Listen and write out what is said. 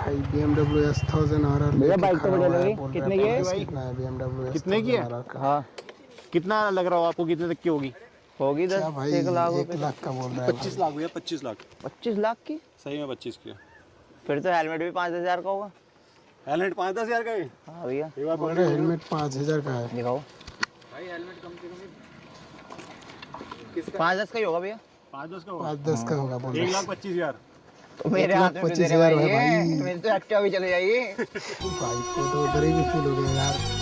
भाई BMW S1000 RR भैया लेके बाइक तो खड़ा बढ़िया हुआ है, लगी। बोल कितने रहा की है? प्राइस कितना है BMW कितने की है? S1000 RR का। हाँ कितना लग रहा हो आपको, कितने तक की होगी? होगी क्या 10 भाई, 1 लाख 1 रुपए। लाख का बोल रहा है 25 भाई। लाख भैया, 25 लाख। 25 लाख की? सही में 25 की है। फिर तो हेलमेट भी 5,000 का होगा। हेलमेट 5-10 हज़ार का है। हाँ भैया एक बार बोल पकड़ रहे के हेलमेट 5000 का है। दिखाओ। भाई हेलमेट कम से कम 5-10 का ही होगा भैया। 5-10 का होगा। 5-10 का होगा बोल रहा है। 1,25,000। तो मेरे 1,25,000 हाथ में भी दे रहे भाई है ये। भाई। मेरी तो एक्टिवा भी चले जाएगी। भाई को तो उधर ही भी फील हो गया यार।